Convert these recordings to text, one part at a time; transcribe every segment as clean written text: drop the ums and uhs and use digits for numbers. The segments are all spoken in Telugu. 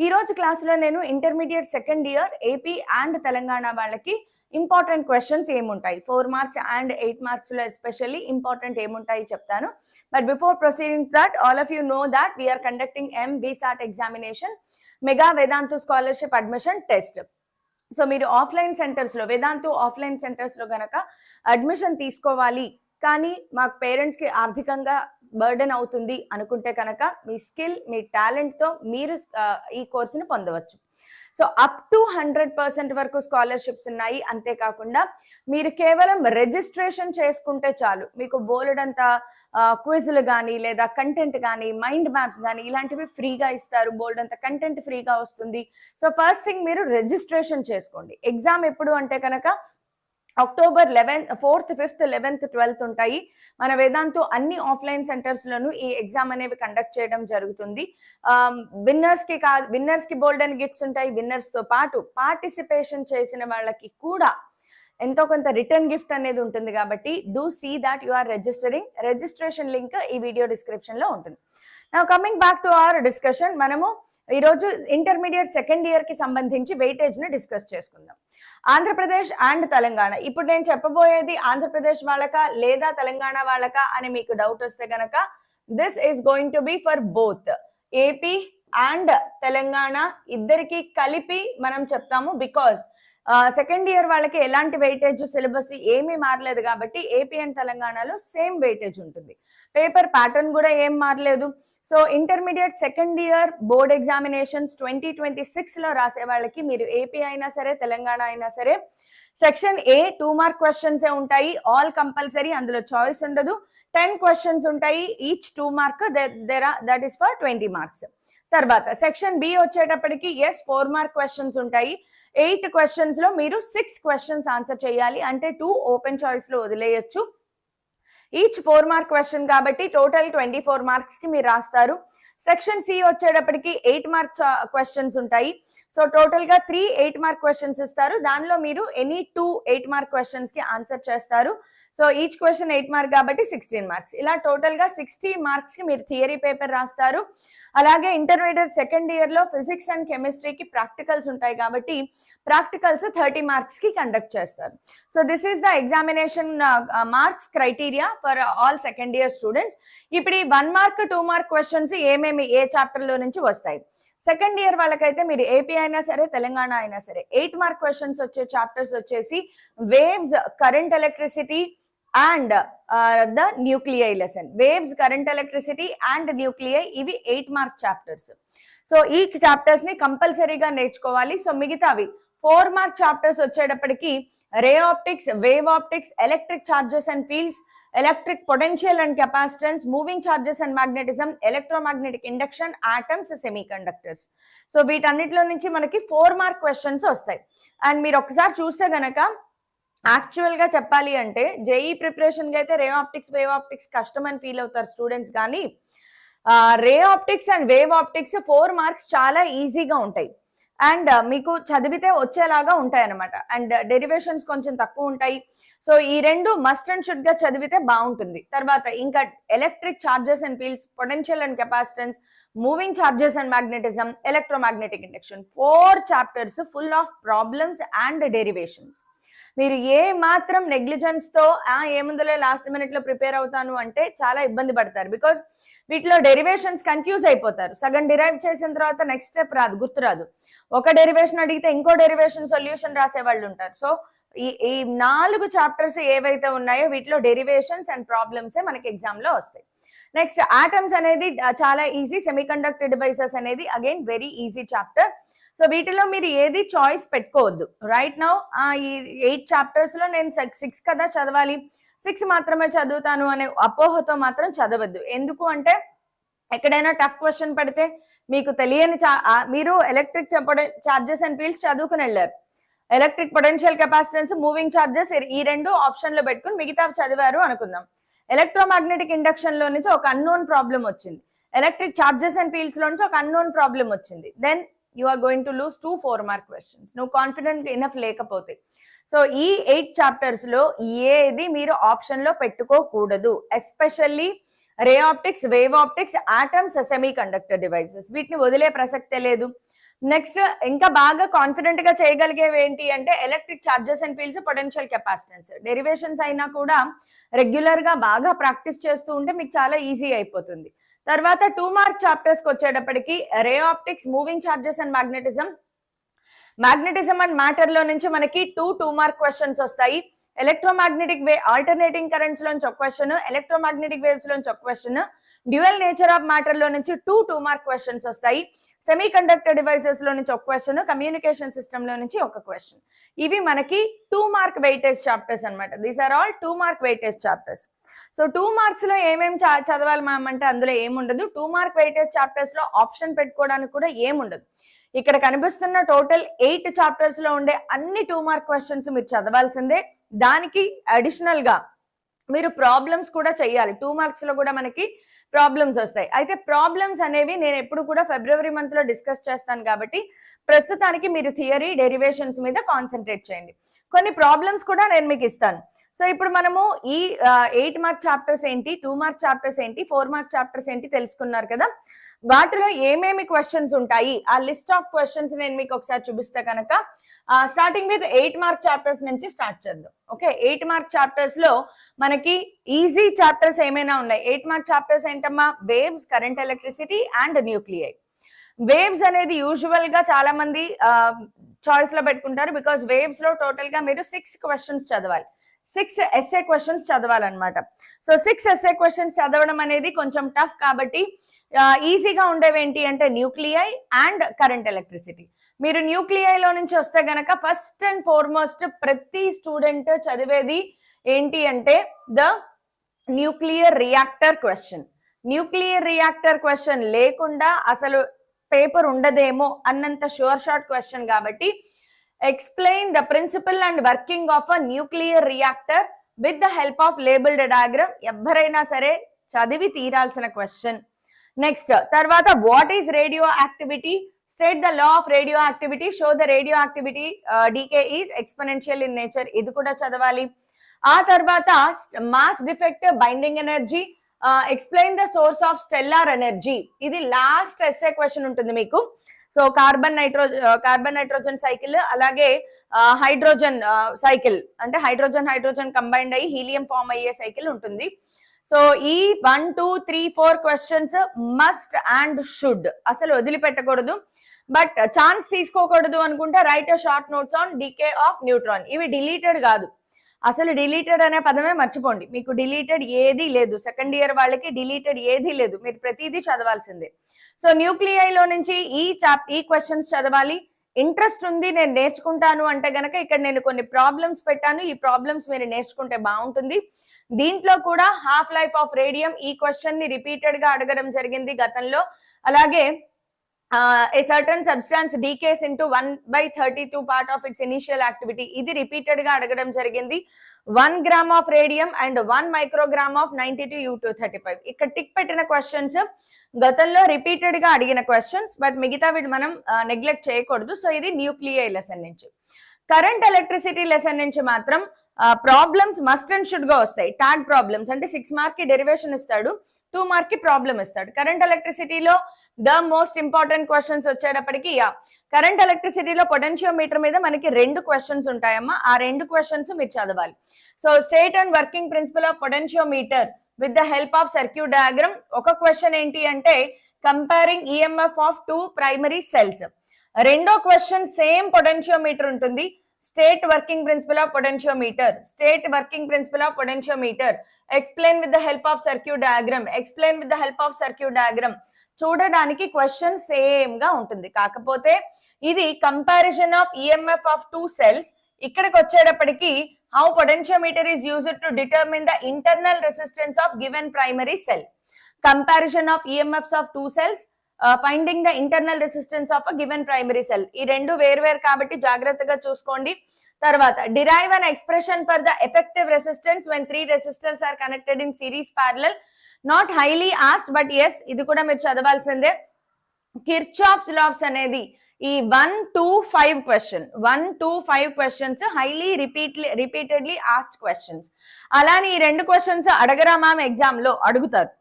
ఈ రోజు క్లాసులో నేను intermediate second year AP and Telangana వాళ్ళకి ఇంపార్టెంట్ క్వశ్చన్స్ ఏముంటాయి 4 మార్క్స్ అండ్ 8 మార్క్స్ లో ఎస్పెషల్లీ ఇంపార్టెంట్ ఏముంటాయి చెప్తాను. But before proceeding that all of you know that we కండక్టింగ్ MVSAT examination mega Vedantu scholarship admission test. So మీరు ఆఫ్లైన్ సెంటర్స్ లో వేదాంతు ఆఫ్లైన్ సెంటర్స్ లో గనక అడ్మిషన్ తీసుకోవాలి కానీ మాకు పేరెంట్స్ కి ఆర్థికంగా బర్డెన్ అవుతుంది అనుకుంటే కనుక మీ స్కిల్ మీ టాలెంట్ తో మీరు ఈ కోర్సుని పొందవచ్చు. సో అప్ టు 100% వరకు స్కాలర్షిప్స్ ఉన్నాయి. అంతేకాకుండా మీరు కేవలం రిజిస్ట్రేషన్ చేసుకుంటే చాలు, మీకు బోలెడంత క్విజ్లు కానీ లేదా కంటెంట్ కానీ మైండ్ మ్యాప్స్ కానీ ఇలాంటివి ఫ్రీగా ఇస్తారు, బోల్డంత కంటెంట్ ఫ్రీగా వస్తుంది. సో ఫస్ట్ థింగ్ మీరు రిజిస్ట్రేషన్ చేసుకోండి. ఎగ్జామ్ ఎప్పుడు అంటే కనుక October 4th, 5th, 11th, 12th ఉంటాయి. మన వేదాంతు అన్ని ఆఫ్లైన్ సెంటర్స్ లోను ఈ ఎగ్జామ్ అనేవి కండక్ట్ చేయడం జరుగుతుంది. విన్నర్స్ కి బోల్డెన్ గిఫ్ట్స్ ఉంటాయి. విన్నర్స్ తో పాటు పార్టిసిపేషన్ చేసిన వాళ్ళకి కూడా ఎంతో కొంత రిటర్న్ గిఫ్ట్ అనేది ఉంటుంది. కాబట్టి do see that you are registering. Registration link ఈ వీడియో డిస్క్రిప్షన్ లో ఉంటుంది. Now coming back to our discussion, మనము ఈరోజు ఇంటర్మీడియట్ సెకండ్ ఇయర్ కి సంబంధించి వెయిటేజ్ ని డిస్కస్ చేసుకుందాం. ఆంధ్రప్రదేశ్ అండ్ తెలంగాణ. ఇప్పుడు నేను చెప్పబోయేది ఆంధ్రప్రదేశ్ వాళ్ళకా లేదా తెలంగాణ వాళ్ళకా అని మీకు డౌట్ వస్తే గనక this is going to be for both AP and Telangana ఇద్దరికి కలిపి మనం చెప్తాము. బికాస్ సెకండ్ ఇయర్ వాళ్ళకి ఎలాంటి వెయిటేజ్ సిలబస్ ఏమీ మారలేదు కాబట్టి ఏపీ అండ్ తెలంగాణలో సేమ్ వెయిటేజ్ ఉంటుంది. పేపర్ ప్యాటర్న్ కూడా ఏం మారలేదు. So intermediate second year board examinations 2026 లో రాసే వాళ్ళకి మీరు ఏపీ అయినా సరే తెలంగాణ అయినా సరే సెక్షన్ ఏ 2 మార్క్ క్వశ్చన్స్ ఉంటాయి, ఆల్ కంపల్సరీ, అందులో చాయిస్ ఉండదు. 10 క్వశ్చన్స్ ఉంటాయి, each 2 mark, that is for 20 marks. తర్వాత సెక్షన్ బి వచ్చేటప్పటికి 4 మార్క్ క్వశ్చన్స్ ఉంటాయి. 8 క్వశ్చన్స్ లో మీరు 6 క్వశ్చన్స్ ఆన్సర్ చేయాలి, అంటే 2 ఓపెన్ చాయిస్ లో వదిలేయచ్చు. ఈచ్ 4 మార్క్ క్వశ్చన్ కాబట్టి టోటల్ 24 మార్క్స్ కి మీరు రాస్తారు. సెక్షన్ సి వచ్చేటప్పటికి 8 మార్క్ క్వశ్చన్స్ ఉంటాయి. సో టోటల్ గా 3 8 మార్క్ క్వశ్చన్స్ ఇస్తారు. దానిలో మీరు ఎనీ 2 8 మార్క్ క్వశ్చన్స్ కి ఆన్సర్ చేస్తారు. సో ఈచ్ క్వశ్చన్ 8 మార్క్ కాబట్టి 16 మార్క్స్. ఇలా టోటల్ గా 60 మార్క్స్ కి మీరు థియరీ పేపర్ రాస్తారు. అలాగే ఇంటర్మీడియట్ సెకండ్ ఇయర్ లో ఫిజిక్స్ అండ్ కెమిస్ట్రీకి ప్రాక్టికల్స్ ఉంటాయి కాబట్టి ప్రాక్టికల్స్ 30 మార్క్స్ కి కండక్ట్ చేస్తారు. So this is the examination marks criteria for all second year students. ఇప్పుడు ఈ 1 మార్క్ 2 మార్క్ క్వశ్చన్స్ ఏమేమి ఏ చాప్టర్ లో నుంచి వస్తాయి. సెకండ్ ఇయర్ వాళ్ళకైతే మీరు ఏపీ అయినా సరే తెలంగాణ అయినా సరే 8 మార్క్ క్వశ్చన్స్ వచ్చే చాప్టర్స్ వచ్చేసి waves, current electricity and the nuclei lesson. Waves, current electricity and nuclei ఇవి 8 మార్క్ చాప్టర్స్. సో ఈ చాప్టర్స్ ని కంపల్సరీగా నేర్చుకోవాలి. సో మిగతావి 4 మార్క్ చాప్టర్స్ వచ్చేటప్పటికి ray optics, wave optics, electric charges and fields, electric potential and capacitance, moving charges and magnetism, electromagnetic induction, atoms, semi conductors. So వీటన్నిటిలో నుంచి మనకి 4 మార్క్ క్వశ్చన్స్ వస్తాయి. అండ్ మీరు ఒకసారి చూస్తే గనక యాక్చువల్ గా చెప్పాలి అంటే జేఈ ప్రిపరేషన్ కి అయితే రే ఆప్టిక్స్, వేవ్ ఆప్టిక్స్ కష్టం అని ఫీల్ అవుతారు స్టూడెంట్స్. కానీ ray optics and wave optics 4 marks చాలా ఈజీగా ఉంటాయి అండ్ మీకు చదివితే వచ్చేలాగా ఉంటాయి అనమాట. అండ్ డెరివేషన్స్ కొంచెం తక్కువ ఉంటాయి. సో ఈ రెండు మస్ట్ అండ్ షుడ్ గా చదివితే బాగుంటుంది. తర్వాత ఇంకా electric charges and fields, potential and capacitance, moving charges and magnetism, electromagnetic induction, 4 chapters full of problems and derivations. మీరు ఏ మాత్రం నెగ్లిజెన్స్ తో ఏముందులే లాస్ట్ మినిట్ లో ప్రిపేర్ అవుతాను అంటే చాలా ఇబ్బంది పడతారు. బికాస్ వీటిలో డెరివేషన్స్ కన్ఫ్యూజ్ అయిపోతారు. సగం డిరైవ్ చేసిన తర్వాత నెక్స్ట్ స్టెప్ రాదు, గుర్తురాదు. ఒక డెరివేషన్ అడిగితే ఇంకో డెరివేషన్ సొల్యూషన్ రాసే వాళ్ళు ఉంటారు. సో ఈ 4 చాప్టర్స్ ఏవైతే ఉన్నాయో వీటిలో డెరివేషన్స్ అండ్ ప్రాబ్లమ్స్ మనకి ఎగ్జామ్ లో వస్తాయి. నెక్స్ట్ ఆటమ్స్ అనేది చాలా ఈజీ. సెమీ కండక్టర్ డివైసెస్ అనేది again very easy chapter. So వీటిలో మీరు ఏది చాయిస్ పెట్టుకోవద్దు. రైట్ నౌ ఈ 8 చాప్టర్స్ లో నేను 6 కదా చదవాలి, 6 మాత్రమే చదువుతాను అనే అపోహతో మాత్రం చదవద్దు. ఎందుకు అంటే ఎక్కడైనా టఫ్ క్వశ్చన్ పడితే మీకు తెలియని మీరు ఎలక్ట్రిక్ చార్జెస్ అండ్ ఫీల్డ్స్ చదువుకుని వెళ్ళారు, electric potential capacitance, moving charges ఈ 2 ఆప్షన్ లో పెట్టుకుని మిగతా చదివారు అనుకుందాం. ఎలక్ట్రోమాగ్నెటిక్ ఇండక్షన్ లో నుంచి ఒక అన్నోన్ ప్రాబ్లం వచ్చింది, ఎలక్ట్రిక్ చార్జెస్ అండ్ ఫీల్డ్స్ లో నుంచి ఒక అన్నోన్ ప్రాబ్లం వచ్చింది. Then you are going to lose 2 4 mark questions. No confident enough లేకపోతే. సో ఈ 8 చాప్టర్స్ లో ఏది మీరు ఆప్షన్ లో పెట్టుకోకూడదు. Especially ray optics, wave optics, atoms, semi conductor devices వీటిని వదిలే ప్రసక్తే లేదు. నెక్స్ట్ ఇంకా బాగా కాన్ఫిడెంట్ గా చేయగలిగేవి ఏంటి అంటే electric charges and fields, potential capacitance. Derivations అయినా కూడా రెగ్యులర్ గా బాగా ప్రాక్టీస్ చేస్తూ ఉంటే మీకు చాలా ఈజీ అయిపోతుంది. తర్వాత 2 మార్క్ చాప్టర్స్ కి వచ్చేటప్పటికి ray optics, moving charges and magnetism. Magnetism and matter లో నుంచి మనకి 2 మార్క్ క్వశ్చన్స్ వస్తాయి. ఎలక్ట్రోమాగ్నెటిక్ వే ఆల్టర్నేటింగ్ కరెంట్స్ లోంచి ఒక క్వశ్చన్, ఎలక్ట్రోమాగ్నెటిక్ వేవ్స్ లోంచి ఒక question, dual nature of matter లో నుంచి 2 మార్క్ క్వశ్చన్స్ వస్తాయి. సెమీ కండక్టర్ డివైసెస్ లో నుంచి ఒక క్వశ్చన్, కమ్యూనికేషన్ సిస్టమ్ లో నుంచి ఒక క్వశ్చన్. ఇవి మనకి 2 మార్క్ వెయిటేజ్ చాప్టర్స్ అనమాట. These are all 2 mark weightage chapters. So 2 marks లో ఏమేమి చదవాలి మ్యామ్ అంటే అందులో ఏముండదు. 2 మార్క్ వెయిటేజ్ చాప్టర్స్ లో ఆప్షన్ పెట్టుకోవడానికి కూడా ఏముండదు. ఇక్కడ కనిపిస్తున్న టోటల్ 8 చాప్టర్స్ లో ఉండే అన్ని 2 మార్క్ క్వశ్చన్స్ మీరు చదవాల్సిందే. దానికి అడిషనల్ గా మీరు ప్రాబ్లమ్స్ కూడా చెయ్యాలి. 2 మార్క్స్ లో కూడా మనకి ప్రాబ్లమ్స్ వస్తాయి. అయితే ప్రాబ్లమ్స్ అనేవి నేను ఎప్పుడు కూడా ఫిబ్రవరి మంత్ లో డిస్కస్ చేస్తాను కాబట్టి ప్రస్తుతానికి మీరు థియరీ, డెరివేషన్స్ మీద కాన్సన్ట్రేట్ చేయండి. కొన్ని ప్రాబ్లమ్స్ కూడా నేను మీకు ఇస్తాను. సో ఇప్పుడు మనము ఈ 8 మార్క్ చాప్టర్స్ ఏంటి, 2 మార్క్ చాప్టర్స్ ఏంటి, 4 మార్క్ చాప్టర్స్ ఏంటి తెలుసుకున్నారు కదా. వాటిలో ఏమేమి క్వశ్చన్స్ ఉంటాయి, ఆ లిస్ట్ ఆఫ్ క్వశ్చన్స్ నేను మీకు ఒకసారి చూపిస్తే కనుక స్టార్టింగ్ విత్ 8 మార్క్ చాప్టర్స్ నుంచి స్టార్ట్ చేద్దాం. ఓకే, 8 మార్క్ చాప్టర్స్ లో మనకి ఈజీ చాప్టర్స్ ఏమైనా ఉన్నాయి. 8 మార్క్ చాప్టర్స్ ఏంటమ్మా? Waves, current electricity and nuclei. Waves అనేది యూజువల్ గా చాలా మంది చాయిస్ లో పెట్టుకుంటారు. బికాస్ వేవ్స్ లో టోటల్ గా మీరు 6 క్వశ్చన్స్ చదవాలి, 6 ఎస్ఏ క్వశ్చన్స్ చదవాలన్నమాట. సో 6 ఎస్ఏ క్వశ్చన్స్ చదవడం అనేది కొంచెం టఫ్ కాబట్టి ఈజీగా ఉండేవి ఏంటి అంటే న్యూక్లియై అండ్ కరెంట్ ఎలక్ట్రిసిటీ. మీరు న్యూక్లియైలో నుంచి వస్తే గనక ఫస్ట్ అండ్ ఫార్మోస్ట్ ప్రతి స్టూడెంట్ చదివేది ఏంటి అంటే the nuclear reactor question. Nuclear reactor question లేకుండా అసలు పేపర్ ఉండదేమో అన్నంత షూర్ షార్ట్ క్వశ్చన్ కాబట్టి explain the principle and working of a nuclear reactor with the help of labelled diagram. ఎవరైనా సరే చదివి తీరాల్సిన క్వశ్చన్. నెక్స్ట్ తర్వాత what is radioactivity, state the law of radioactivity, show the radioactivity decay is exponential in nature. ఇది కూడా చదవాలి. ఆ తర్వాత mass defect, binding energy, explain the source of stellar energy. ఇది లాస్ట్ ఎస్ఏ క్వశ్చన్ ఉంటుంది మీకు. సో కార్బన్ నైట్రోజన్ సైకిల్, అలాగే హైడ్రోజన్ సైకిల్ అంటే హైడ్రోజన్ కంబైండ్ అయ్యి హీలియం ఫామ్ అయ్యే సైకిల్ ఉంటుంది. సో ఈ 1, 2, 3, 4 క్వశ్చన్స్ మస్ట్ అండ్ షుడ్, అసలు వదిలిపెట్టకూడదు. బట్ ఛాన్స్ తీసుకోకూడదు అనుకుంటే write short notes on decay of neutron. ఇవి డిలీటెడ్ కాదు, అసలు డిలీటెడ్ అనే పదమే మర్చిపోండి. మీకు డిలీటెడ్ ఏదీ లేదు. సెకండ్ ఇయర్ వాళ్ళకి డిలీటెడ్ ఏదీ లేదు, మీరు ప్రతిదీ చదవాల్సిందే. సో న్యూక్లియైలో నుంచి ఈ క్వశ్చన్స్ చదవాలి. ఇంట్రెస్ట్ ఉంది, నేను నేర్చుకుంటాను అంటే గనక ఇక్కడ నేను కొన్ని ప్రాబ్లమ్స్ పెట్టాను. ఈ ప్రాబ్లమ్స్ మీరు నేర్చుకుంటే బాగుంటుంది. దీంట్లో కూడా హాఫ్ లైఫ్ ఆఫ్ రేడియం, ఈ క్వశ్చన్ ని రిపీటెడ్ గా అడగడం జరిగింది గతంలో. అలాగే a certain substance DK's into 1/32 part of it's initial activity, ఇది రిపీటెడ్ గా అడగడం జరిగింది. 1 gram of radium and 1 microgram of 92U235. ఇక్కడ టిక్ పెట్టిన క్వశ్చన్స్ గతంలో రిపీటెడ్ గా అడిగిన క్వశ్చన్స్, బట్ మిగతా వీటి మనం నెగ్లెక్ట్ చేయకూడదు. సో ఇది న్యూక్లియై లెసన్ నుంచి. కరెంట్ ఎలక్ట్రిసిటీ లెసన్ నుంచి మాత్రం ప్రాబ్లమ్స్ మస్ట్ అండ్ షుడ్ గా వస్తాయి. ట్యాగ్ ప్రాబ్లమ్స్ అంటే 6 మార్క్ కి డెరివేషన్ ఇస్తాడు, 2 మార్క్ కి ప్రాబ్లమ్ ఇస్తాడు. కరెంట్ ఎలక్ట్రిసిటీలో ద మోస్ట్ ఇంపార్టెంట్ క్వశ్చన్స్ వచ్చేటప్పటికి కరెంట్ ఎలక్ట్రిసిటీలో పొటెన్షియోమీటర్ మీద మనకి 2 క్వశ్చన్స్ ఉంటాయమ్మా. ఆ 2 క్వశ్చన్స్ మీరు చదవాలి. So state and working principle of potentiometer with the help of circuit diagram. ఒక క్వశ్చన్ ఏంటి అంటే comparing EMF of 2 primary cells. రెండో క్వశ్చన్ సేమ్ పొటెన్షియోమీటర్ ఉంటుంది. State working principle of potentiometer, state working principle of potentiometer, explain with the help of circuit diagram, explain with the help of circuit diagram. చూడడానికి క్వశ్చన్ సేమ్ గా ఉంటుంది, కాకపోతే ఇది comparison of EMF of 2 cells. ఇక్కడికి వచ్చేటప్పటికి how potentiometer is used to determine the internal resistance of given primary cell. Comparison of EMFs of 2 cells, finding the internal resistance of a given primary cell. ఈ రెండు వేర్వేరు కాబట్టి జాగ్రత్తగా చూసుకోండి. తర్వాత derive an expression for the effective resistance when 3 resistors are connected in series parallel. Not highly asked but yes, ఇది కూడా మీరు చదవాల్సిందే. కిర్చాఫ్స్ లాస్ అనేది ఈ 1 to 5 question, 1 to 5 questions highly repeatedly asked questions. అలానే ఈ 2 క్వశ్చన్స్ అడగరా మ్యామ్ ఎగ్జామ్ లో అడుగుతారు,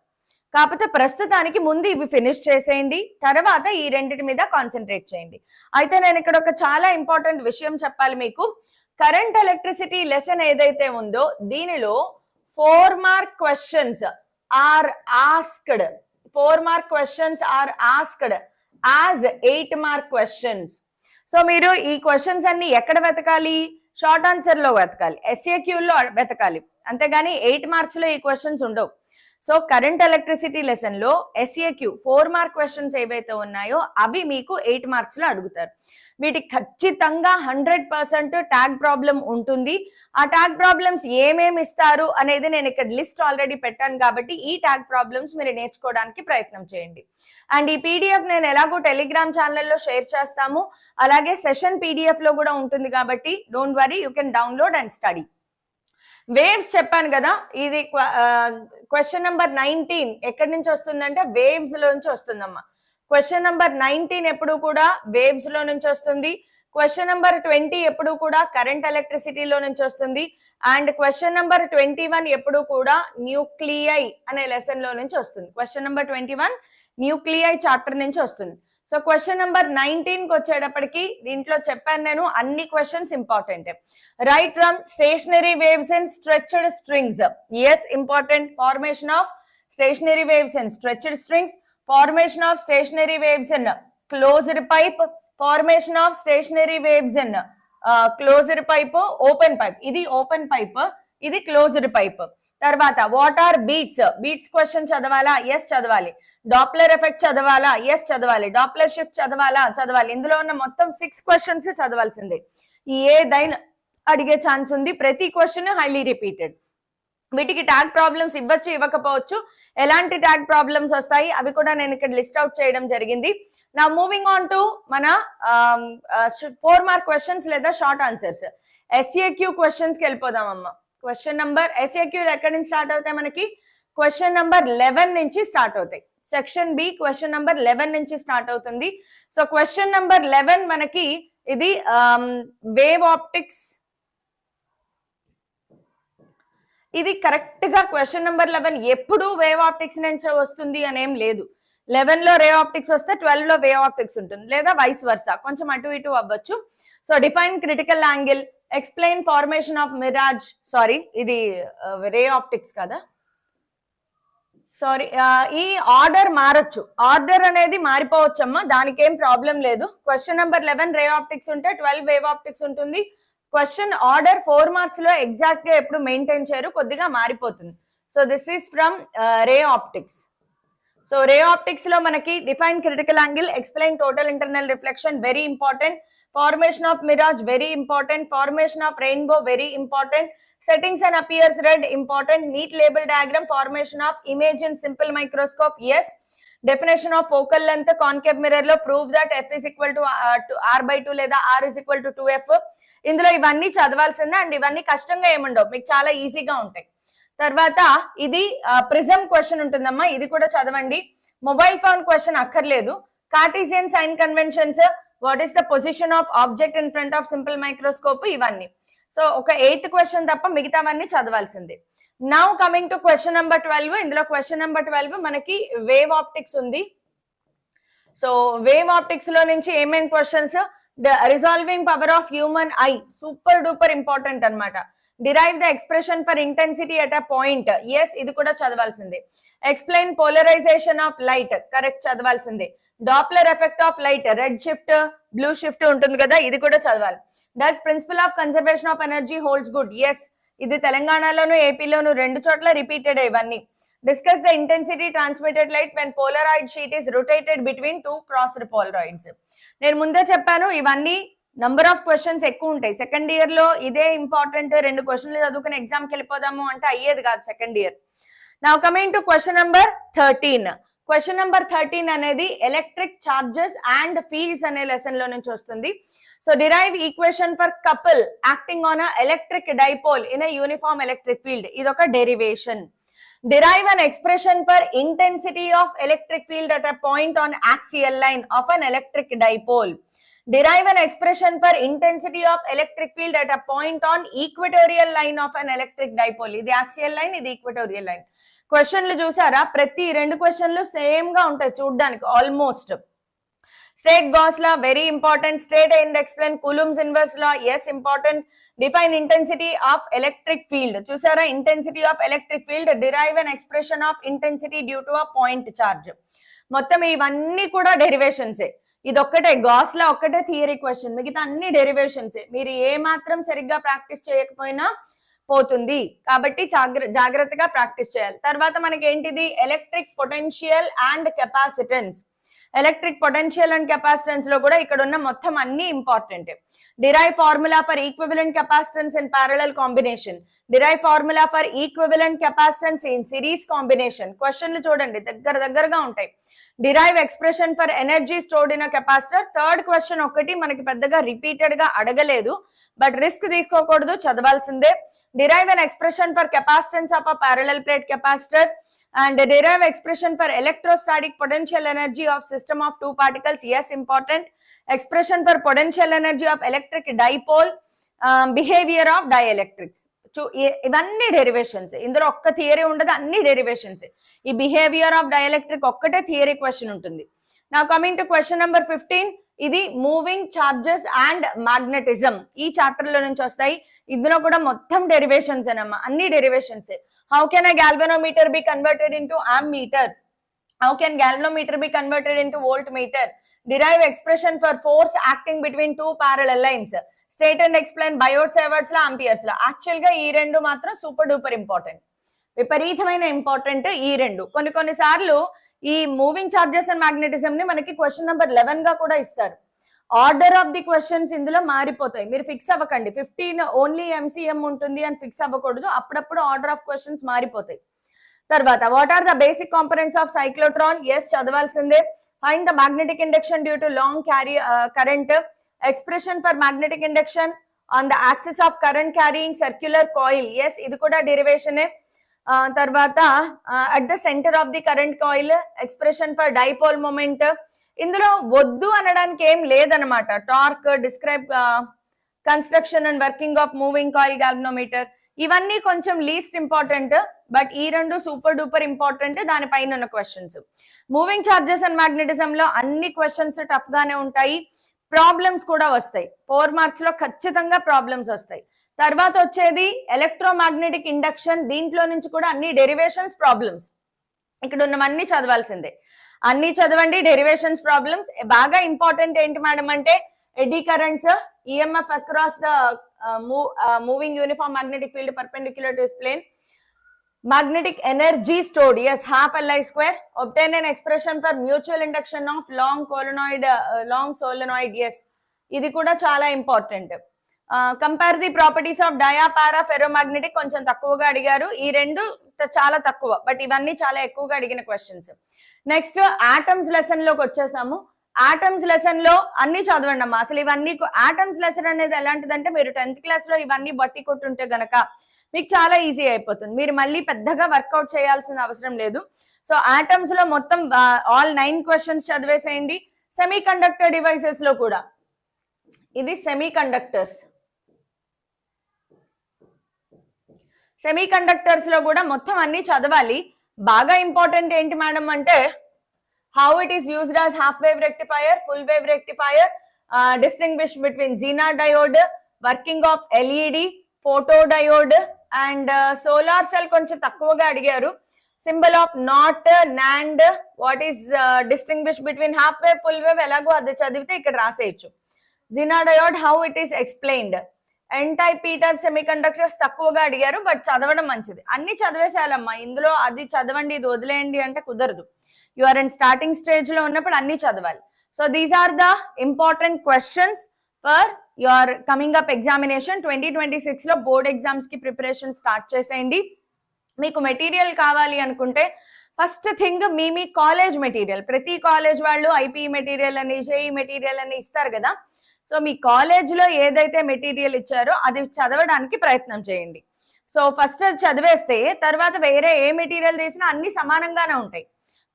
కాకపోతే ప్రస్తుతానికి ముందు ఇవి ఫినిష్ చేసేయండి, తర్వాత ఈ రెండింటి మీద కాన్సన్ట్రేట్ చేయండి. అయితే నేను ఇక్కడ ఒక చాలా ఇంపార్టెంట్ విషయం చెప్పాలి మీకు. కరెంట్ ఎలక్ట్రిసిటీ లెసన్ ఏదైతే ఉందో దీనిలో 4 mark questions are asked, 4 mark questions are asked as 8 mark questions. So మీరు ఈ క్వశ్చన్స్ అన్ని ఎక్కడ వెతకాలి? షార్ట్ ఆన్సర్ లో వెతకాలి, SAQ-లో వెతకాలి, అంతేగాని 8 మార్క్స్ లో ఈ క్వశ్చన్స్ ఉండవు. సో కరెంట్ ఎలక్ట్రిసిటీ లెసన్ లో SAQ 4 మార్క్ క్వశ్చన్స్ ఏవైతే ఉన్నాయో అవి మీకు 8 మార్క్స్ లో అడుగుతారు. వీటికి ఖచ్చితంగా 100% ట్యాగ్ ప్రాబ్లం ఉంటుంది. ఆ ట్యాగ్ ప్రాబ్లమ్స్ ఏమేమి ఇస్తారు అనేది నేను ఇక్కడ లిస్ట్ ఆల్రెడీ పెట్టాను కాబట్టి ఈ ట్యాగ్ ప్రాబ్లమ్స్ మీరు నేర్చుకోవడానికి ప్రయత్నం చేయండి. అండ్ ఈ PDF నేను ఎలాగో టెలిగ్రామ్ ఛానల్లో షేర్ చేస్తాము, అలాగే సెషన్ PDF లో కూడా ఉంటుంది కాబట్టి don't worry, you can download and study. Waves చెప్పాను కదా, ఇది క్వశ్చన్ నెంబర్ 19 ఎక్కడి నుంచి వస్తుందంటే వేవ్స్ లో నుంచి వస్తుందమ్మా. క్వశ్చన్ నెంబర్ 19 ఎప్పుడు కూడా వేవ్స్ లో నుంచి వస్తుంది. క్వశ్చన్ నెంబర్ 20 ఎప్పుడు కూడా కరెంట్ ఎలక్ట్రిసిటీలో నుంచి వస్తుంది. అండ్ క్వశ్చన్ నెంబర్ 21 ఎప్పుడు కూడా న్యూక్లియై అనే లెసన్ లో నుంచి వస్తుంది. క్వశ్చన్ నెంబర్ 21 న్యూక్లియై చాప్టర్ నుంచి వస్తుంది. సో క్వశ్చన్ నెంబర్ 19 కి వచ్చేటప్పటికి దీంట్లో చెప్పాను నేను అన్ని questions important. Write from stationary waves and stretched strings. Yes, important. Formation of stationary waves and stretched strings, formation of stationary waves and closed pipe, formation of stationary waves and closed pipe, open pipe. ఇది ఓపెన్ పైప్, ఇది క్లోజ్డ్ పైప్. తర్వాత what are beats? Beats question చదవాలా? ఎస్ చదవాలి. డాప్లర్ ఎఫెక్ట్ చదవాలా? ఎస్ చదవాలి. డాప్లర్ షిఫ్ట్ చదవాలా? చదవాలి. ఇందులో ఉన్న మొత్తం 6 క్వశ్చన్స్ చదవాల్సిందే. ఏదైనా అడిగే ఛాన్స్ ఉంది. ప్రతి క్వశ్చన్ హైలీ రిపీటెడ్. వీటికి ట్యాగ్ ప్రాబ్లమ్స్ ఇవ్వచ్చు, ఇవ్వకపోవచ్చు. ఎలాంటి ట్యాగ్ ప్రాబ్లమ్స్ వస్తాయి అవి కూడా నేను ఇక్కడ లిస్ట్ అవుట్ చేయడం జరిగింది. నా మూవింగ్ ఆన్ టు మన 4 మార్క్ క్వశ్చన్స్ లేదా షార్ట్ ఆన్సర్స్. SAQ క్వశ్చన్స్ కి వెళ్ళిపోదామమ్మా. క్వశ్చన్ నంబర్ SAQ ఎక్కడి నుంచి స్టార్ట్ అవుతాయి మనకి? క్వశ్చన్ నంబర్ 11 నుంచి స్టార్ట్ అవుతాయి. సెక్షన్ బి క్వశ్చన్ నంబర్ 11 నుంచి స్టార్ట్ అవుతుంది. సో క్వశ్చన్ నంబర్ 11 మనకి ఇది వేవ్ ఆప్టిక్స్. ఇది కరెక్ట్ గా క్వశ్చన్ నంబర్ 11 ఎప్పుడు వేవ్ ఆప్టిక్స్ నుంచి వస్తుంది అనేం లేదు. 11 లో రే ఆప్టిక్స్ వస్తే 12 లో వేవ్ ఆప్టిక్స్ ఉంటుంది, లేదా వైస్ వర్సా, కొంచెం అటు ఇటు అవ్వచ్చు. So define critical angle, explain formation of mirage. Sorry, ఇది రే ఆప్టిక్స్ కదా, సారీ. ఈ ఆర్డర్ మారచ్చు, ఆర్డర్ అనేది మారిపోవచ్చమ్మా, దానికి ఏం ప్రాబ్లం లేదు. క్వశ్చన్ నెంబర్ 11 రే ఆప్టిక్స్ ఉంటే 12 వేవ్ ఆప్టిక్స్ ఉంటుంది. క్వశ్చన్ ఆర్డర్ 4 మార్క్స్ లో ఎగ్జాక్ట్ గా ఎప్పుడు మెయింటైన్ చేయరు, కొద్దిగా మారిపోతుంది. So this is from ray optics. So ray optics లో మనకి define critical angle, explain total internal reflection, very important. Formation of mirage, very important. Formation of rainbow, very important. Settings and appears red, important. Neat label diagram, formation of image in simple microscope, yes. Definition of focal length concave mirror లో, prove that F is equal to R/2 లేదా R is equal to 2F. ఇందులో ఇవన్నీ చదవాల్సిందే అండ్ ఇవన్నీ కష్టంగా ఏముండవు, మీకు చాలా ఈజీగా ఉంటాయి. తర్వాత ఇది ప్రిజం క్వశ్చన్ ఉంటుందమ్మా, ఇది కూడా చదవండి. మొబైల్ ఫోన్ క్వశ్చన్ అక్కర్లేదు. Cartesian sign conventions, what is the position of object in front of simple microscope, ఇవన్నీ. సో ఒక 8th క్వశ్చన్ తప్ప మిగతావన్నీ చదవాల్సిందే. Now coming to question number 12. ఇందులో క్వశ్చన్ నెంబర్ 12 మనకి వేవ్ ఆప్టిక్స్ ఉంది. సో వేవ్ ఆప్టిక్స్ లో నుంచి ఏమేం questions? Resolving power of human eye, super duper important అన్నమాట. Derive the expression for intensity at a point, yes ఇది కూడా చదవాల్సిందే. Explain polarisation of light, correct చదవాల్సిందే. Doppler effect of light, red shift blue shift ఉంటుంది కదా, ఇది కూడా చదవాలి. Does principle of conservation of energy holds good, yes ఇది తెలంగాణలోను ఏపీలోను 2 చోట్ల రిపీటెడ్ ఇవన్నీ. Discuss the intensity transmitted light when polaroid sheet is rotated between 2 crossed polaroids. నేను ముందే చెప్పాను ఇవన్నీ నంబర్ ఆఫ్ క్వశ్చన్స్ ఎక్కువ ఉంటాయి. సెకండ్ ఇయర్ లో ఇదే ఇంపార్టెంట్, 2 క్వశ్చన్లు చదువుకుని ఎగ్జామ్కి వెళ్ళిపోదాము అంటే అయ్యేది కాదు second year. Now coming to question number 13. Question number 13 అనేది ఎలక్ట్రిక్ చార్జెస్ అండ్ ఫీల్డ్స్ అనే లెసన్ లో నుంచి వస్తుంది. So derive equation for couple acting on electric dipole in uniform electric field, ఇదొక derivation. Derive an expression for intensity of electric field at a point on axial line of an electric dipole. Derive an expression for intensity of electric field at a point on equatorial line of an electric dipole. ఇది axial line, ఇది equatorial line. క్వశ్చన్లు చూసారా, ప్రతి 2 క్వశ్చన్లు సేమ్ గా ఉంటాయి చూడడానికి almost. State Gauss law very important. State and explain Coulomb's inverse law, yes important. Define intensity of electric field, చూసారా, intensity of electric field, derive an expression of intensity due to a point charge. మొత్తం ఇవన్నీ కూడా డెరివేషన్సే. ఇదొక్కటే గాస్ లా ఒక్కటే థియరీ క్వశ్చన్, మిగతా అన్ని డెరివేషన్సే. మీరు ఏ మాత్రం సరిగ్గా ప్రాక్టీస్ చేయకపోయినా పోతుంది, కాబట్టి జాగ్రత్తగా ప్రాక్టీస్ చేయాలి. తర్వాత మనకి ఏంటిది, electric potential and capacitance. Electric potential and capacitance లో కూడా ఇక్కడ ఉన్న మొత్తం అన్ని important. Derive formula for equivalent capacitance in parallel combination, derive formula for equivalent capacitance in series combination. క్వశ్చన్లు చూడండి దగ్గరగా ఉంటాయి. Derive expression for energy stored in a capacitor. Third question ఒకటి మనకి పెద్దగా రిపీటెడ్ గా అడగలేదు, బట్ రిస్క్ తీసుకోకూడదు, చదవాల్సిందే. Derive an expression for capacitance of a parallel plate capacitor and derive expression for electrostatic potential energy of system of 2 particles. Yes, important. Expression for potential energy of electric dipole, behavior of dielectrics. ఇవన్నీ డెరివేషన్స్. ఇందులో ఒక్క థియరీ ఉండదు, అన్ని డెరివేషన్స్. ఈ బిహేవియర్ ఆఫ్ డైఎలక్ట్రిక్ ఒక్కటే థియరీ క్వశ్చన్ ఉంటుంది. నా కమింగ్ టు క్వశ్చన్ నెంబర్ 15. ఇది మూవింగ్ చార్జెస్ అండ్ మ్యాగ్నెటిజం, ఈ చాప్టర్ లో నుంచి వస్తాయి. ఇందులో కూడా మొత్తం డెరివేషన్స్ అనమ్మా, అన్ని derivations. How can a galvanometer be converted into ammeter? How can galvanometer be converted into voltmeter? Derive expression for force acting between 2 parallel lines. State and explain Biot-Savarts la, amperes la. Actual ga ee rendu matram super duper important. విపరీతమైన ఇంపార్టెంట్ ఈ రెండు. కొన్ని సార్లు ఈ మూవింగ్ చార్జెస్ అండ్ మ్యాగ్నెటిజం ని మనకి క్వశ్చన్ నెంబర్ 11 గా కూడా ఇస్తారు. ఆర్డర్ ఆఫ్ ది క్వశ్చన్స్ ఇందులో మారిపోతాయి, మీరు ఫిక్స్ అవ్వకండి. 15 ఓన్లీ ఎంసీఎం ఉంటుంది అని ఫిక్స్ అవ్వకూడదు, అప్పుడప్పుడు ఆర్డర్ ఆఫ్ క్వశ్చన్స్ మారిపోతాయి. తర్వాత what are the basic components of cyclotron, yes చదవాల్సిందే. Find the magnetic induction due to long current. Expression for magnetic induction on the axis of current carrying circular coil, yes ఇది కూడా డెరివేషనే. తర్వాత at the centre of the current coil, expression for dipole moment. ఇందులో వద్దు అనడానికి ఏం లేదనమాట. Torque, describe construction and working of moving coil galvanometer, ఇవన్నీ కొంచెం లీస్ట్ ఇంపార్టెంట్, బట్ ఈ రెండు సూపర్ డూపర్ ఇంపార్టెంట్ దానిపైన ఉన్న questions. Moving charges and magnetism లో అన్ని క్వశ్చన్స్ టఫ్ గానే ఉంటాయి, ప్రాబ్లమ్స్ కూడా వస్తాయి. 4 మార్క్స్ లో ఖచ్చితంగా ప్రాబ్లమ్స్ వస్తాయి. తర్వాత వచ్చేది ఎలక్ట్రోమాగ్నెటిక్ ఇండక్షన్, దీంట్లో నుంచి కూడా అన్ని డెరివేషన్స్, ప్రాబ్లమ్స్. ఇక్కడ ఉన్నవన్నీ చదవాల్సిందే, అన్ని చదవండి. Derivations, problems. బాగా ఇంపార్టెంట్ ఏంటి మేడం అంటే eddy currents, EMF across the moving uniform magnetic field perpendicular to plane, magnetic energy stored, yes, half Li square. Obtain an expression for mutual induction of long solenoid, yes, ఇది కూడా చాలా important. Compare the properties of dia, para, ferromagnetic కొంచెం తక్కువగా అడిగారు, ఈ రెండు చాలా తక్కువ, బట్ ఇవన్నీ చాలా ఎక్కువగా అడిగిన క్వశ్చన్స్. నెక్స్ట్ ఆటమ్స్ లెసన్ లోకి వచ్చేసాము. ఆటమ్స్ లెసన్ లో అన్ని చదవండి అమ్మా. అసలు ఇవన్నీ ఆటమ్స్ లెసన్ అనేది ఎలాంటిదంటే మీరు 10th క్లాస్ లో ఇవన్నీ బట్టి కొట్టుంటే గనక మీకు చాలా ఈజీ అయిపోతుంది, మీరు మళ్ళీ పెద్దగా వర్కౌట్ చేయాల్సిన అవసరం లేదు. సో ఆటమ్స్ లో మొత్తం ఆల్ 9 క్వశ్చన్స్ చదివేసేయండి. సెమీ కండక్టర్ డివైసెస్ లో కూడా ఇది సెమీ కండక్టర్స్, సెమీ కండక్టర్స్ లో కూడా మొత్తం అన్ని చదవాలి. బాగా ఇంపార్టెంట్ ఏంటి మేడం అంటే how it is used as half wave rectifier, full wave rectifier, distinguish between Zener diode, working of LED, photodiode and solar cell కొంచెం తక్కువగా అడిగారు. Symbol of not, NAND, what is distinguish between half wave, full wave ఎలాగో అది చదివితే ఇక్కడ రాసేయచ్చు. Zener diode, how it is explained. N type, P type semiconductors తక్కువగా అడిగారు, బట్ చదవడం మంచిది. అన్ని చదివేసేయాలమ్మా, ఇందులో అది చదవండి ఇది వదిలేయండి అంటే కుదరదు. You are in starting stage లో ఉన్నప్పుడు అన్ని చదవాలి. So these are the important questions for your coming up examination. 2026 లో బోర్డ్ ఎగ్జామ్స్ కి ప్రిపరేషన్ స్టార్ట్ చేసేయండి. మీకు మెటీరియల్ కావాలి అనుకుంటే ఫస్ట్ థింగ్ మీ కాలేజ్ మెటీరియల్, ప్రతి కాలేజ్ వాళ్ళు ఐపీ మెటీరియల్ అని, జేఈ మెటీరియల్ అని ఇస్తారు కదా. సో మీ కాలేజ్ లో ఏదైతే మెటీరియల్ ఇచ్చారో అది చదవడానికి ప్రయత్నం చేయండి. సో ఫస్ట్ అది చదివేస్తే తర్వాత వేరే ఏ మెటీరియల్ తీసినా అన్ని సమానంగానే ఉంటాయి.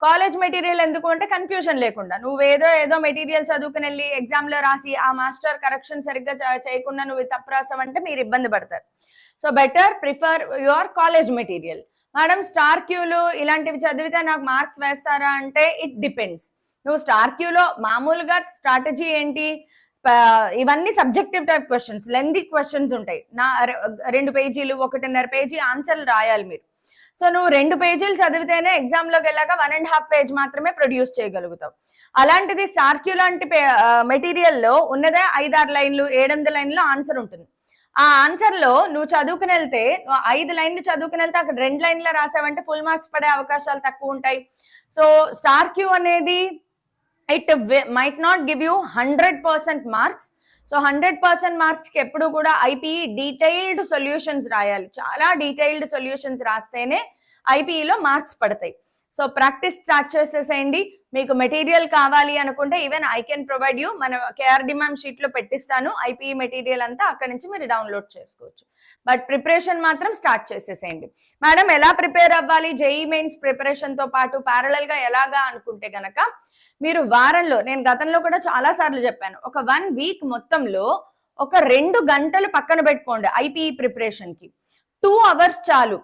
కాలేజ్ మెటీరియల్ ఎందుకు అంటే కన్ఫ్యూజన్ లేకుండా, నువ్వు ఏదో మెటీరియల్ చదువుకుని వెళ్ళి ఎగ్జామ్ లో రాసి ఆ మాస్టర్ కరెక్షన్ సరిగ్గా చేయకుండా నువ్వు తప్పు రాసావంటే మీరు ఇబ్బంది పడతారు. So better prefer your college material. Madam star క్యూలు ఇలాంటివి చదివితే నాకు మార్క్స్ వేస్తారా అంటే ఇట్ డిపెండ్స్. నువ్వు స్టార్ క్యూలో మామూలుగా స్ట్రాటజీ ఏంటి, ఇవన్నీ subjective type questions, lengthy questions ఉంటాయి. 2 పేజీలు 1.5 పేజీ ఆన్సర్లు రాయాలి మీరు. సో నువ్వు 2 పేజీలు చదివితేనే ఎగ్జామ్లోకి వెళ్ళాక 1.5 పేజ్ మాత్రమే ప్రొడ్యూస్ చేయగలుగుతావు. అలాంటిది స్టార్ క్యూ లాంటి మెటీరియల్లో ఉన్నదే 5-6 లైన్లు 7-8 లైన్లు ఆన్సర్ ఉంటుంది. ఆ ఆన్సర్ లో నువ్వు చదువుకుని వెళ్తే 5 లైన్లు చదువుకుని వెళ్తే అక్కడ 2 లైన్లు రాసావంటే ఫుల్ మార్క్స్ పడే అవకాశాలు తక్కువ ఉంటాయి. సో స్టార్ క్యూ అనేది it might not give you 100% marks. So 100% marks కి ఎప్పుడు కూడా ఐపీఈ డీటెయిల్డ్ సొల్యూషన్స్ రాయాలి. చాలా డీటెయిల్డ్ సొల్యూషన్స్ రాస్తేనే ఐపీఈలో మార్క్స్ పడతాయి. సో ప్రాక్టీస్ స్టార్ట్ చేసేసేయండి. మీకు మెటీరియల్ కావాలి అనుకుంటే even I can provide you, మన కేఆర్డి మ్యామ్ షీట్ లో పెట్టిస్తాను ఐపీఈ మెటీరియల్ అంతా, అక్కడ నుంచి మీరు డౌన్లోడ్ చేసుకోవచ్చు. బట్ ప్రిపరేషన్ మాత్రం స్టార్ట్ చేసేసేయండి. మేడం ఎలా ప్రిపేర్ అవ్వాలి జేఈ మెయిన్స్ ప్రిపరేషన్ తో పాటు ప్యారలల్ గా ఎలాగా అనుకుంటే గనక, మీరు వారంలో, నేను గతంలో కూడా చాలా సార్లు చెప్పాను, ఒక 1 వీక్ మొత్తంలో ఒక 2 గంటలు పక్కన పెట్టుకోండి ఐపీఈ ప్రిపరేషన్ కి. 2 అవర్స్ చాలు.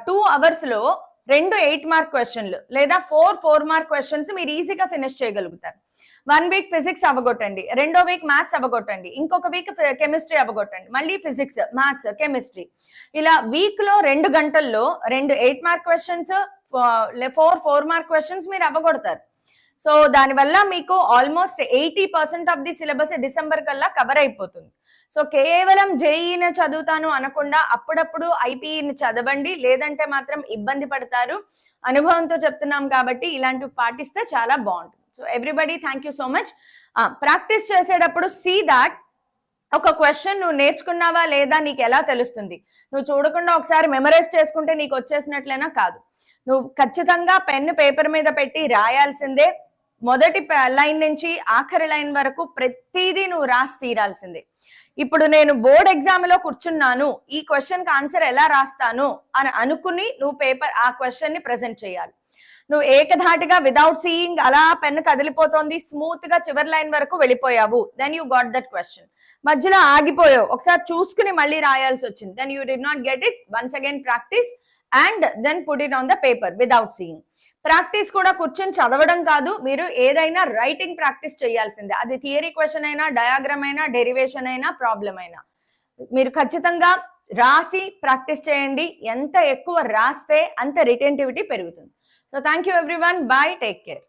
2 అవర్స్ లో 2 8 మార్క్ క్వశ్చన్లు లేదా 4 మార్క్ క్వశ్చన్స్ మీరు ఈజీగా ఫినిష్ చేయగలుగుతారు. 1 వీక్ ఫిజిక్స్ అవ్వగొట్టండి, 2వ వీక్ మ్యాథ్స్ అవ్వగొట్టండి, ఇంకొక వీక్ కెమిస్ట్రీ అవ్వగొట్టండి, మళ్ళీ ఫిజిక్స్, మ్యాథ్స్, కెమిస్ట్రీ. ఇలా వీక్ లో 2 గంటల్లో 2 8 మార్క్ క్వశ్చన్స్, 4 మార్క్ క్వశ్చన్స్ మీరు అవ్వగొడతారు. సో దానివల్ల మీకు almost 80% of the syllabus December కల్లా కవర్ అయిపోతుంది. సో కేవలం జేఈని చదువుతాను అనకుండా అప్పుడప్పుడు ఐపీఈని చదవండి, లేదంటే మాత్రం ఇబ్బంది పడతారు. అనుభవంతో చెప్తున్నాం కాబట్టి ఇలాంటివి పాటిస్తే చాలా బాగుంటుంది. So everybody thank you so much. Practice చేసేటప్పుడు సీ దాట్ ఒక క్వశ్చన్ నువ్వు నేర్చుకున్నావా లేదా నీకు ఎలా తెలుస్తుంది? నువ్వు చూడకుండా ఒకసారి మెమరైజ్ చేసుకుంటే నీకు వచ్చేసినట్లయినా కాదు. నువ్వు ఖచ్చితంగా పెన్ను పేపర్ మీద పెట్టి రాయాల్సిందే. మొదటి లైన్ నుంచి ఆఖరి లైన్ వరకు ప్రతిదీ నువ్వు రాసి తీరాల్సిందే. ఇప్పుడు నేను బోర్డ్ ఎగ్జామ్ లో కూర్చున్నాను, ఈ క్వశ్చన్ కి ఆన్సర్ ఎలా రాస్తాను అని అనుకుని నువ్వు పేపర్ ఆ క్వశ్చన్ ని ప్రెజెంట్ చేయాలి. నువ్వు ఏకధాటిగా విదౌట్ సీయింగ్ అలా పెన్ను కదిలిపోతోంది, స్మూత్ గా చివరి లైన్ వరకు వెళ్ళిపోయావు, then you got that question. మధ్యలో ఆగిపోయావు, ఒకసారి చూసుకుని మళ్ళీ రాయాల్సి వచ్చింది, then you did not get it. Once again practice and then put it on the paper without seeing. Practice కూడా కూర్చొని చదవడం కాదు, మీరు ఏదైనా రైటింగ్ ప్రాక్టీస్ చేయాల్సిందే. అది థియరీ క్వశ్చన్ అయినా, డయాగ్రామ్ అయినా, డెరివేషన్ అయినా, ప్రాబ్లం అయినా మీరు ఖచ్చితంగా రాసి ప్రాక్టీస్ చేయండి. ఎంత ఎక్కువ రాస్తే అంత రిటెంటివిటీ పెరుగుతుంది. So thank you everyone, bye, take care.